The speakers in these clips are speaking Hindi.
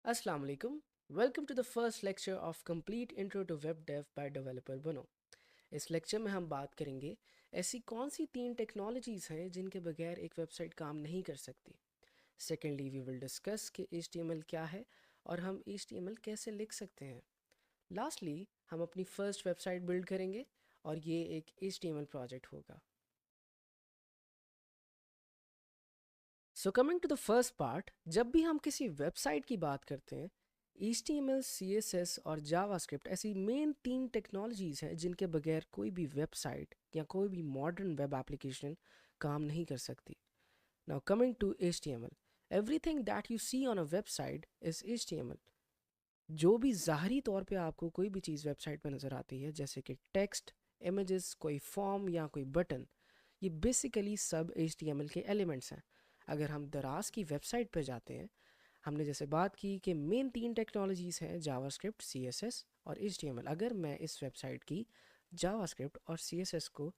Assalamu alaikum. Welcome to the first lecture of Complete Intro to Web Dev by Developer बनो। इस लेक्चर में हम बात करेंगे ऐसी कौन सी तीन टेक्नोलॉजीज़ हैं जिनके बगैर एक वेबसाइट काम नहीं कर सकती। सेकेंडली वी विल डिस्कस कि HTML क्या है और हम HTML कैसे लिख सकते हैं। लास्टली हम अपनी फर्स्ट वेबसाइट बिल्ड करेंगे और ये एक HTML प्रोजेक्ट होगा। So coming to the first part, जब भी हम किसी वेबसाइट की बात करते हैं, HTML, CSS और जावास्क्रिप्ट ऐसी मेन तीन टेक्नोलॉजीज़ हैं जिनके बगैर कोई भी वेबसाइट या कोई भी मॉडर्न वेब एप्लीकेशन काम नहीं कर सकती। Now coming to HTML, everything that you see on a website is HTML। जो भी ज़ाहरी तौर पे आपको कोई भी चीज़ वेबसाइट पे नज़र आती है, जैसे कि टेक्स्ट, इमेजेस, कोई फॉर्म या कोई बटन, ये बेसिकली सब HTML के एलिमेंट्स हैं। अगर हम दराज की वेबसाइट पे जाते हैं, हमने जैसे बात की कि मेन तीन टेक्नोलॉजीज़ हैं जावास्क्रिप्ट, CSS और HTML। अगर मैं इस वेबसाइट की जावास्क्रिप्ट और CSS को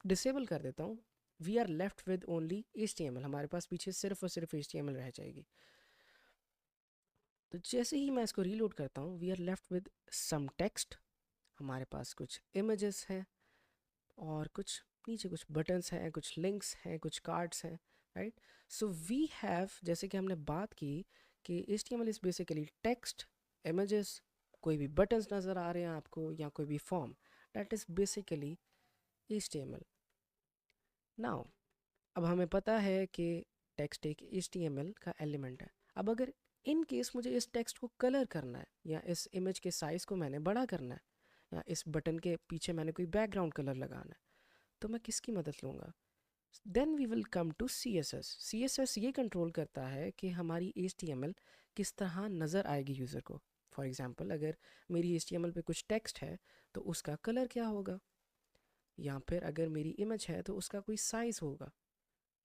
डिसेबल कर देता हूँ, we are left with only HTML। हमारे पास पीछे सिर्फ और सिर्फ HTML रह जाएगी। तो जैसे ही मैं इसको रीलोड करता हूँ, we are left with some text, हमारे पास कुछ इमेजेस हैं और कुछ नीचे कुछ बटन्स हैं, कुछ लिंक्स हैं, कुछ कार्ड्स हैं, राइट। सो वी हैव, जैसे कि हमने बात की कि HTML is basically text, images, कोई भी बटन्स नज़र आ रहे हैं आपको या कोई भी form, that is basically HTML। Now अब हमें पता है कि टेक्स्ट एक HTML का एलिमेंट है। अब अगर इन केस मुझे इस टेक्स्ट को कलर करना है या इस इमेज के साइज़ को मैंने बड़ा करना है या इस बटन के पीछे मैंने कोई बैकग्राउंड कलर लगाना है, तो मैं किसकी मदद लूँगा? Then we will come to CSS। CSS ये कंट्रोल करता है कि हमारी HTML किस तरह नज़र आएगी यूज़र को। फॉर एग्ज़ाम्पल, अगर मेरी HTML पे कुछ टेक्स्ट है तो उसका कलर क्या होगा, या फिर अगर मेरी इमेज है तो उसका कोई साइज़ होगा,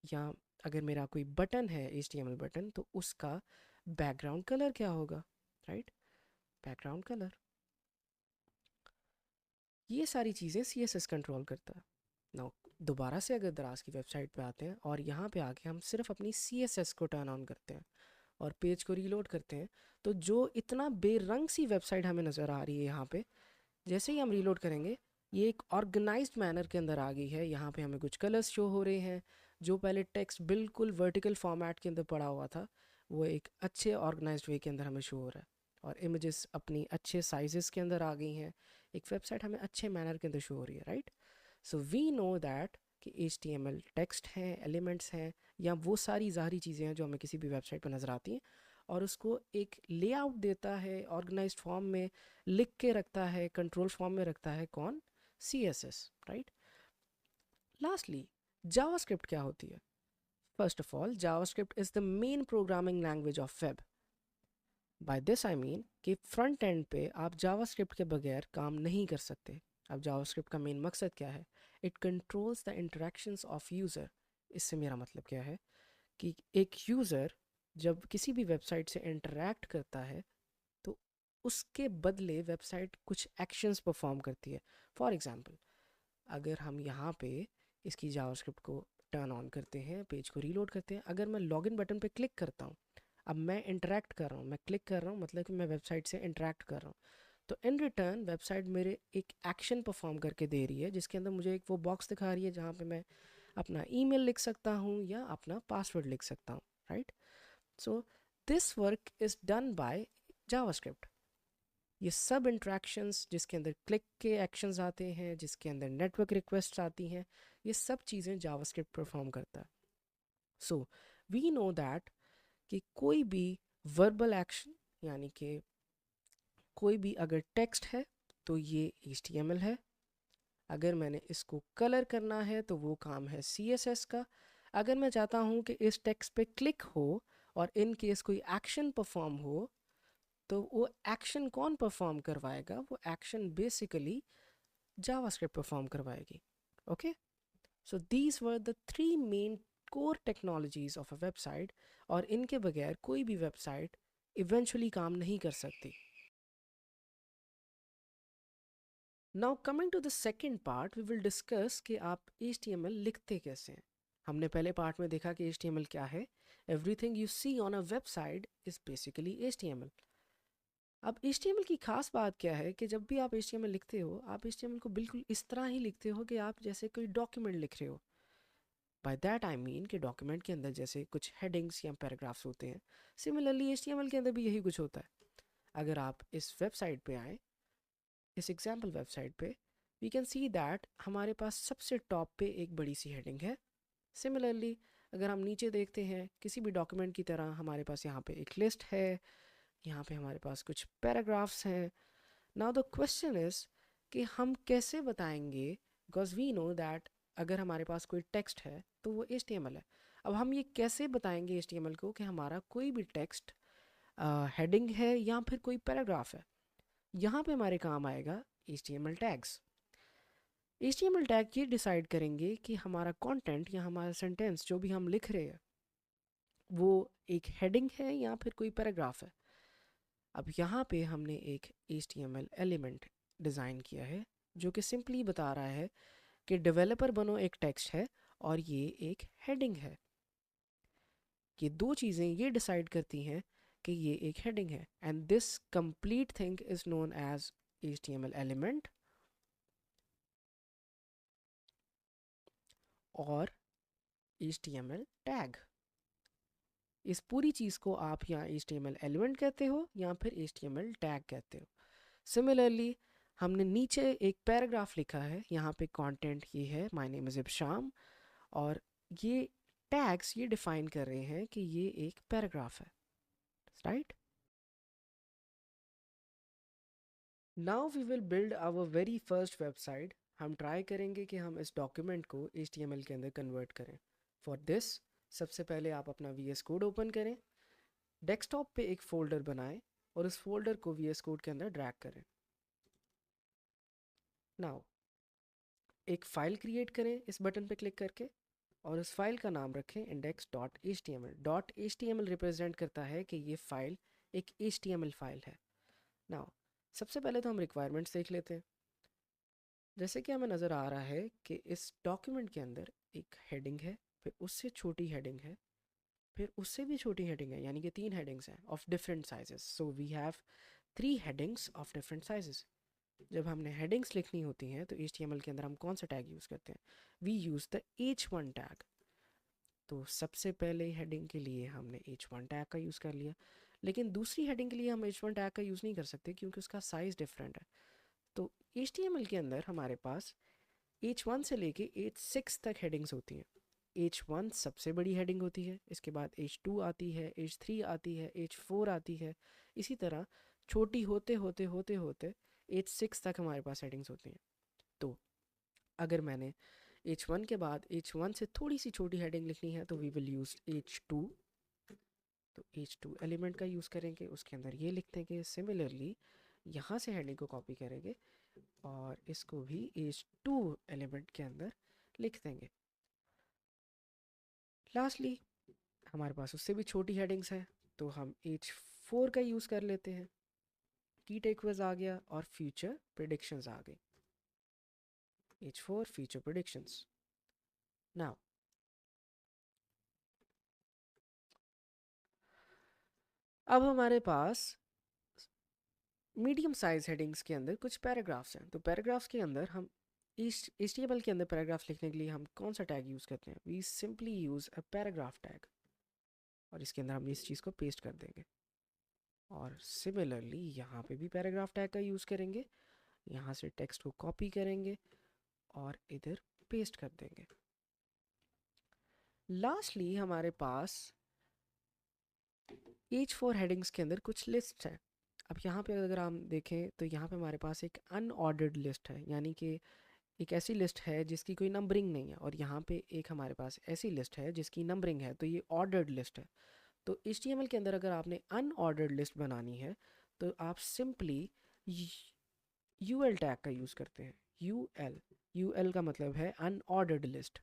या अगर मेरा कोई बटन है HTML बटन तो उसका बैकग्राउंड कलर क्या होगा, राइट। बैकग्राउंड कलर, ये सारी चीज़ें CSS कंट्रोल करता है। नाउ दोबारा से अगर दराज की वेबसाइट पे आते हैं और यहाँ पे आके हम सिर्फ अपनी CSS को टर्न ऑन करते हैं और पेज को रीलोड करते हैं, तो जो इतना बेरंग सी वेबसाइट हमें नज़र आ रही है यहाँ पे, जैसे ही हम रीलोड करेंगे, ये एक ऑर्गेनाइज्ड मैनर के अंदर आ गई है। यहाँ पे हमें कुछ कलर्स शो हो रहे हैं। जो पहले टेक्स्ट बिल्कुल वर्टिकल फॉर्मेट के अंदर पड़ा हुआ था, वो एक अच्छे ऑर्गेनाइज्ड वे के अंदर हमें शो हो रहा है, और इमेजेस अपनी अच्छे साइजेस के अंदर आ गई हैं। एक वेबसाइट हमें अच्छे मैनर के अंदर शो हो रही है, right. So we know that कि HTML टेक्स्ट हैं, एलिमेंट्स हैं, या वो सारी ज़ाहरी चीज़ें हैं जो हमें किसी भी वेबसाइट पर नज़र आती हैं, और उसको एक लेआउट देता है, ऑर्गेनाइज्ड फॉर्म में लिख के रखता है, कंट्रोल फॉर्म में रखता है, कौन? CSS, right. लास्टली जावास्क्रिप्ट क्या होती है? First of all, JavaScript is the main programming language of web. By this I mean कि फ्रंट एंड पे आप जावास्क्रिप्ट के बगैर काम नहीं कर सकते। अब जावास्क्रिप्ट का मेन मकसद क्या है? It controls the interactions of user. इससे मेरा मतलब क्या है कि एक यूज़र जब किसी भी वेबसाइट से इंटरेक्ट करता है, तो उसके बदले वेबसाइट कुछ एक्शंस परफॉर्म करती है। फॉर एग्जांपल, अगर हम यहाँ पे इसकी जावास्क्रिप्ट को टर्न ऑन करते हैं, पेज को रीलोड करते हैं, अगर मैं लॉगिन बटन पे क्लिक करता हूँ, अब मैं इंटरेक्ट कर रहा हूँ, मैं क्लिक कर रहा हूँ, मतलब कि मैं वेबसाइट से इंटरेक्ट कर रहा हूँ, तो इन रिटर्न वेबसाइट मेरे एक एक्शन परफॉर्म करके दे रही है, जिसके अंदर मुझे एक वो बॉक्स दिखा रही है जहाँ पे मैं अपना ईमेल लिख सकता हूँ या अपना पासवर्ड लिख सकता हूँ, right. So this work is done by JavaScript. ये सब इंट्रैक्शंस जिसके अंदर क्लिक के एक्शंस आते हैं, जिसके अंदर नेटवर्क रिक्वेस्ट आती हैं, ये सब चीज़ें जावास्क्रिप्ट परफॉर्म करता है। सो वी नो दैट कि कोई भी वर्बल एक्शन, यानी कि कोई भी अगर टेक्स्ट है तो ये HTML है। अगर मैंने इसको कलर करना है तो वो काम है CSS का। अगर मैं चाहता हूँ कि इस टेक्स्ट पे क्लिक हो और इन केस कोई एक्शन परफॉर्म हो, तो वो एक्शन कौन परफॉर्म करवाएगा? वो एक्शन बेसिकली जावास्क्रिप्ट परफॉर्म करवाएगी। Okay, so these were the three main core technologies of a website, और इनके बगैर कोई भी वेबसाइट इवेंचुअली काम नहीं कर सकती। Now coming to the second part, we will discuss कि आप HTML लिखते कैसे हैं। हमने पहले पार्ट में देखा कि HTML क्या है. Everything you see on a website is basically HTML. अब HTML की खास बात क्या है कि जब भी आप HTML लिखते हो, आप HTML को बिल्कुल इस तरह ही लिखते हो कि आप जैसे कोई डॉक्यूमेंट लिख रहे हो. बाय दैट आई मीन कि डॉक्यूमेंट के अंदर जैसे कुछ हेडिंग्स या पैराग्राफ्स होते हैं, सिमिलरली HTML के अंदर भी यही कुछ होता है. अगर आप इस वेबसाइट पे आए, इस एग्जाम्पल वेबसाइट पे, वी कैन सी दैट हमारे पास सबसे टॉप पे एक बड़ी सी हेडिंग है. सिमिलरली अगर हम नीचे देखते हैं किसी भी डॉक्यूमेंट की तरह, हमारे पास यहाँ पे एक लिस्ट है, यहाँ पे हमारे पास कुछ पैराग्राफ्स हैं. नाउ द क्वेश्चन इज कि हम कैसे बताएंगे, बिकॉज वी नो दैट अगर हमारे पास कोई टेक्स्ट है तो वो HTML है. अब हम ये कैसे बताएंगे HTML को कि हमारा कोई भी टेक्स्ट हेडिंग है या फिर कोई पैराग्राफ है. यहाँ पे हमारे काम आएगा HTML टैग्स. HTML टैग ये डिसाइड करेंगे कि हमारा कंटेंट या हमारा सेंटेंस जो भी हम लिख रहे हैं वो एक हेडिंग है या फिर कोई पैराग्राफ है. अब यहाँ पे हमने एक HTML एलिमेंट डिज़ाइन किया है जो कि सिंपली बता रहा है कि डेवलपर बनो एक टेक्स्ट है और ये एक हेडिंग है. ये दो चीज़ें ये डिसाइड करती हैं कि ये एक हेडिंग है. And this complete thing is known as HTML element और HTML टैग. इस पूरी चीज़ को आप यहाँ HTML एलिमेंट कहते हो या फिर HTML टैग कहते हो. सिमिलरली हमने नीचे एक पैराग्राफ लिखा है, यहाँ पे कंटेंट ये है माय नेम इज़ इब्शाम, और ये टैग्स ये डिफाइन कर रहे हैं कि ये एक पैराग्राफ है. Right. Now we will build our very first website. हम ट्राई करेंगे कि हम इस डॉक्यूमेंट को HTML के अंदर कन्वर्ट करें. फॉर दिस सबसे पहले आप अपना VS कोड ओपन करें, डेस्कटॉप पे एक फ़ोल्डर बनाएं और उस फोल्डर को VS कोड के अंदर ड्रैग करें. नाउ एक फ़ाइल क्रिएट करें इस बटन पे क्लिक करके और उस फाइल का नाम रखें index.html. .html रिप्रेजेंट करता है कि ये फ़ाइल एक HTML फाइल है. नाउ सबसे पहले तो हम रिक्वायरमेंट्स देख लेते हैं. जैसे कि हमें नज़र आ रहा है कि इस डॉक्यूमेंट के अंदर एक हेडिंग है, फिर उससे छोटी हेडिंग है, फिर उससे भी छोटी हेडिंग है, यानी कि 3 हेडिंग्स हैं of different sizes. So we have 3 headings of different sizes. जब हमने हेडिंग्स लिखनी होती हैं तो HTML के अंदर हम कौन सा टैग यूज़ करते हैं? We use the H1 tag. तो सबसे पहले हेडिंग के लिए हमने H1 टैग का यूज़ कर लिया, लेकिन दूसरी हेडिंग के लिए हम H1 टैग का यूज़ नहीं कर सकते क्योंकि उसका साइज़ डिफरेंट है. तो HTML के अंदर हमारे पास H1 से लेके H6 तक हेडिंग्स होती हैं. H1 सबसे बड़ी हेडिंग होती है, इसके बाद H2 आती है, H3 आती है, H4 आती है. इसी तरह छोटी होते होते होते होते H6 तक हमारे पास हेडिंग्स होती हैं. तो अगर मैंने H1 के बाद H1 से थोड़ी सी छोटी हेडिंग लिखनी है तो वी विल यूज़ H2. तो H2 एलिमेंट का यूज़ करेंगे, उसके अंदर ये लिख देंगे. सिमिलरली यहाँ से हेडिंग को कॉपी करेंगे और इसको भी H2 एलिमेंट के अंदर लिख देंगे. लास्टली हमारे पास उससे भी छोटी हेडिंग्स हैं तो हम H4 का यूज़ कर लेते हैं. की टेकअवेज आ गया और फ्यूचर प्रिडिक्शंस आ गई. H4 future predictions. नाउ अब हमारे पास मीडियम साइज हेडिंग्स के अंदर कुछ पैराग्राफ्स हैं. तो पैराग्राफ्स के अंदर हम HTML के अंदर पैराग्राफ लिखने के लिए हम कौन सा टैग यूज़ करते हैं? We simply use a paragraph tag और इसके अंदर हम इस चीज़ को पेस्ट कर देंगे. और सिमिलरली यहाँ पे भी पैराग्राफ टैग का यूज़ करेंगे, यहाँ से टेक्स्ट को कॉपी करेंगे और इधर पेस्ट कर देंगे. लास्टली हमारे पास H4 हेडिंग्स के अंदर कुछ लिस्ट हैं. अब यहाँ पे अगर हम देखें तो यहाँ पे हमारे पास एक अनऑर्डर्ड लिस्ट है, यानी कि एक ऐसी लिस्ट है जिसकी कोई नंबरिंग नहीं है, और यहाँ पे एक हमारे पास ऐसी लिस्ट है जिसकी नंबरिंग है. तो ये ऑर्डर्ड लिस्ट है. तो HTML के अंदर अगर आपने अनऑर्डर्ड लिस्ट बनानी है तो आप सिंपली UL टैग का यूज़ करते हैं. UL का मतलब है अनऑर्डर्ड लिस्ट,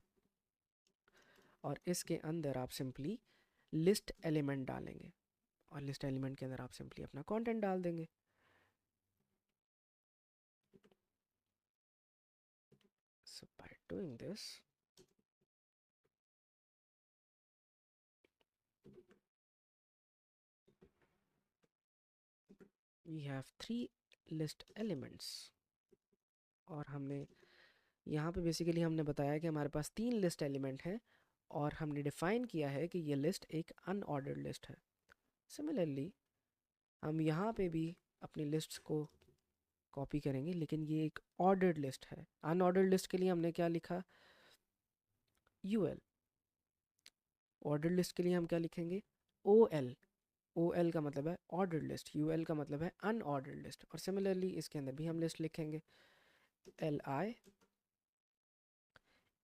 और इसके अंदर आप सिंपली लिस्ट एलिमेंट डालेंगे और लिस्ट एलिमेंट के अंदर आप सिंपली अपना कंटेंट डाल देंगे. So by doing this we have 3 list elements. और हमने यहाँ पे बेसिकली हमने बताया कि हमारे पास 3 लिस्ट एलिमेंट हैं और हमने डिफाइन किया है कि ये लिस्ट एक अनऑर्डर्ड लिस्ट है। सिमिलरली हम यहाँ पे भी अपनी लिस्ट्स को कॉपी करेंगे, लेकिन ये एक ऑर्डर्ड लिस्ट है। अनऑर्डर्ड लिस्ट के लिए हमने क्या लिखा, यूएल। ऑर्डर्ड लिस्ट के लिए हम क्या लिखेंगे, ओएल। ओएल का मतलब है ऑर्डर्ड लिस्ट, यूएल का मतलब है अनऑर्डर्ड लिस्ट। और सिमिलरली इसके अंदर भी हम लिस्ट लिखेंगे, L I,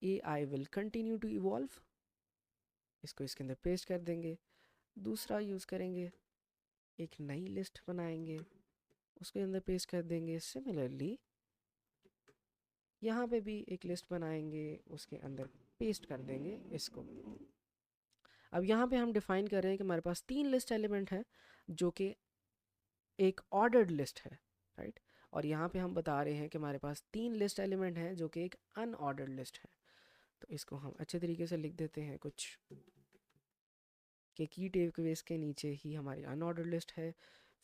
A I will continue to evolve, इसको इसके अंदर पेस्ट कर देंगे। दूसरा यूज़ करेंगे, एक नई लिस्ट बनाएंगे, उसके अंदर पेस्ट कर देंगे। सिमिलरली यहाँ पे भी एक लिस्ट बनाएंगे, उसके अंदर पेस्ट कर देंगे इसको। अब यहाँ पे हम डिफाइन कर रहे हैं कि हमारे पास 3 लिस्ट एलिमेंट हैं जो कि एक ऑर्डर्ड लिस्ट है, राइट। और यहाँ पे हम बता रहे हैं कि हमारे पास 3 लिस्ट एलिमेंट हैं जो कि एक अनऑर्डर्ड लिस्ट है। तो इसको हम अच्छे तरीके से लिख देते हैं कुछ कि की टेकअवेज के नीचे ही हमारी अनऑर्डर्ड लिस्ट है,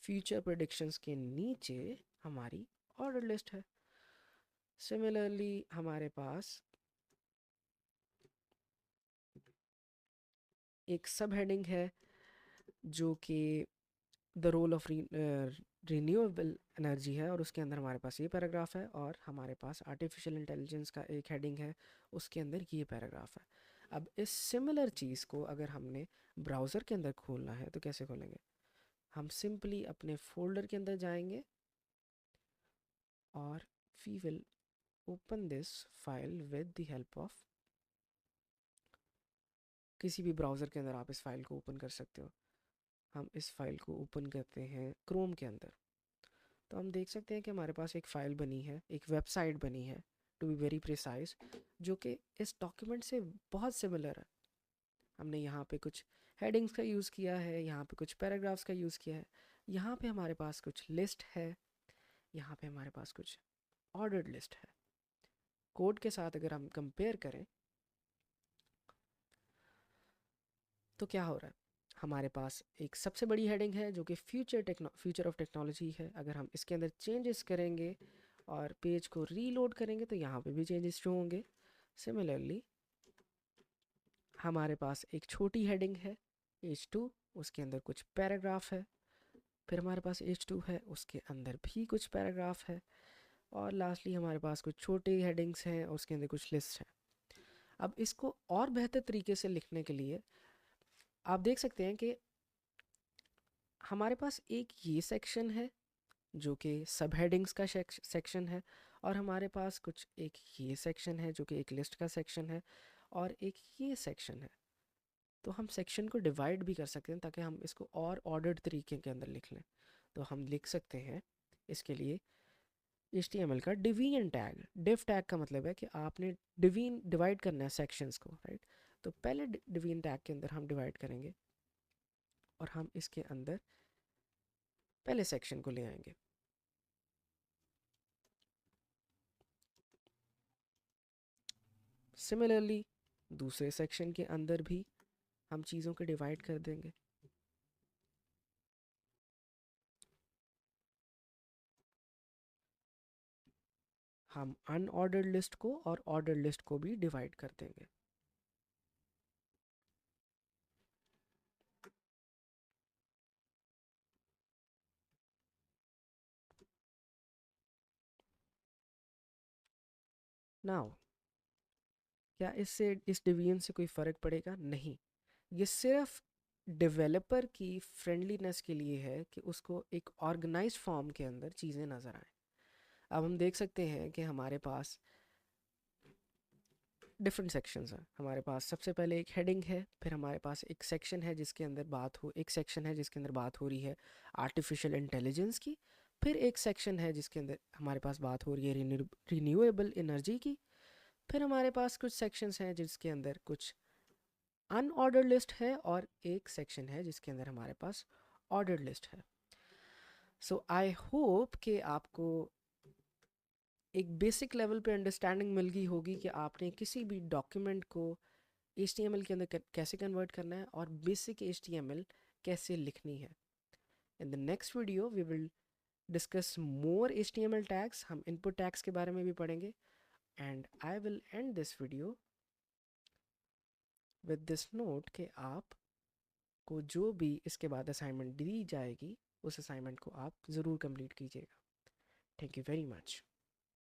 फ्यूचर प्रेडिक्शंस के नीचे हमारी ऑर्डर लिस्ट है। सिमिलरली हमारे पास एक सब हेडिंग है जो कि the role of renewable energy है, और उसके अंदर हमारे पास ये पैराग्राफ है। और हमारे पास आर्टिफिशियल इंटेलिजेंस का एक हेडिंग है, उसके अंदर ये पैराग्राफ है। अब इस सिमिलर चीज़ को अगर हमने ब्राउज़र के अंदर खोलना है तो कैसे खोलेंगे, हम सिंपली अपने फोल्डर के अंदर जाएंगे और we will open this file with the help of, किसी भी ब्राउज़र के अंदर आप इस फाइल को ओपन कर सकते हो। हम इस फाइल को ओपन करते हैं क्रोम के अंदर। तो हम देख सकते हैं कि हमारे पास एक फ़ाइल बनी है, एक वेबसाइट बनी है, टू बी वेरी प्रिसाइज, जो कि इस डॉक्यूमेंट से बहुत सिमिलर है। हमने यहाँ पे कुछ हेडिंग्स का यूज़ किया है, यहाँ पे कुछ पैराग्राफ्स का यूज़ किया है, यहाँ पे हमारे पास कुछ लिस्ट है, यहाँ पे हमारे पास कुछ ऑर्डर्ड लिस्ट है। कोड के साथ अगर हम कंपेयर करें तो क्या हो रहा है, हमारे पास एक सबसे बड़ी हेडिंग है जो कि फ्यूचर ऑफ टेक्नोलॉजी है। अगर हम इसके अंदर चेंजेस करेंगे और पेज को रीलोड करेंगे तो यहाँ पे भी चेंजेस शो होंगे। सिमिलरली हमारे पास एक छोटी हेडिंग है H2, उसके अंदर कुछ पैराग्राफ है। फिर हमारे पास H2 है, उसके अंदर भी कुछ पैराग्राफ है। और लास्टली हमारे पास कुछ छोटे हेडिंग्स हैं, उसके अंदर कुछ लिस्ट हैं। अब इसको और बेहतर तरीके से लिखने के लिए आप देख सकते हैं कि हमारे पास एक ये सेक्शन है जो कि सब हेडिंग्स का सेक्शन है, और हमारे पास कुछ एक ये सेक्शन है जो कि एक लिस्ट का सेक्शन है, और एक ये सेक्शन है। तो हम सेक्शन को डिवाइड भी कर सकते हैं ताकि हम इसको और ऑर्डर्ड तरीके के अंदर लिख लें। तो हम लिख सकते हैं इसके लिए HTML का डिवीजन टैग। डिव टैग का मतलब है कि आपने डिवाइड करना है सेक्शंस को, राइट। तो पहले डिवीजन टैग के अंदर हम डिवाइड करेंगे और हम इसके अंदर पहले सेक्शन को ले आएंगे। सिमिलरली दूसरे सेक्शन के अंदर भी हम चीज़ों को डिवाइड कर देंगे। हम अनऑर्डर्ड लिस्ट को और ऑर्डर्ड लिस्ट को भी डिवाइड कर देंगे। नाउ क्या इससे इस डिवीजन से कोई फ़र्क पड़ेगा? नहीं, ये सिर्फ डेवलपर की फ्रेंडलीनेस के लिए है कि उसको एक ऑर्गेनाइज्ड फॉर्म के अंदर चीज़ें नज़र आएं। अब हम देख सकते हैं कि हमारे पास डिफरेंट सेक्शंस हैं। हमारे पास सबसे पहले एक हेडिंग है, फिर हमारे पास एक सेक्शन है जिसके अंदर एक सेक्शन है जिसके अंदर बात हो रही है आर्टिफिशियल इंटेलिजेंस की। फिर एक सेक्शन है जिसके अंदर हमारे पास बात हो रही है रिन्यूएबल एनर्जी की। फिर हमारे पास कुछ सेक्शंस हैं जिसके अंदर कुछ अनऑर्डर्ड लिस्ट है, और एक सेक्शन है जिसके अंदर हमारे पास ऑर्डर्ड लिस्ट है। सो आई होप कि आपको एक बेसिक लेवल पे अंडरस्टैंडिंग मिल गई होगी कि आपने किसी भी डॉक्यूमेंट को HTML के अंदर कैसे कन्वर्ट करना है और बेसिक HTML कैसे लिखनी है। In the next video we will discuss more HTML tags, हम इनपुट टैग्स के बारे में भी पढ़ेंगे। And I will end this video with this note कि आप को जो भी इसके बाद असाइनमेंट दी जाएगी उस असाइनमेंट को आप ज़रूर कंप्लीट कीजिएगा। Thank you very much.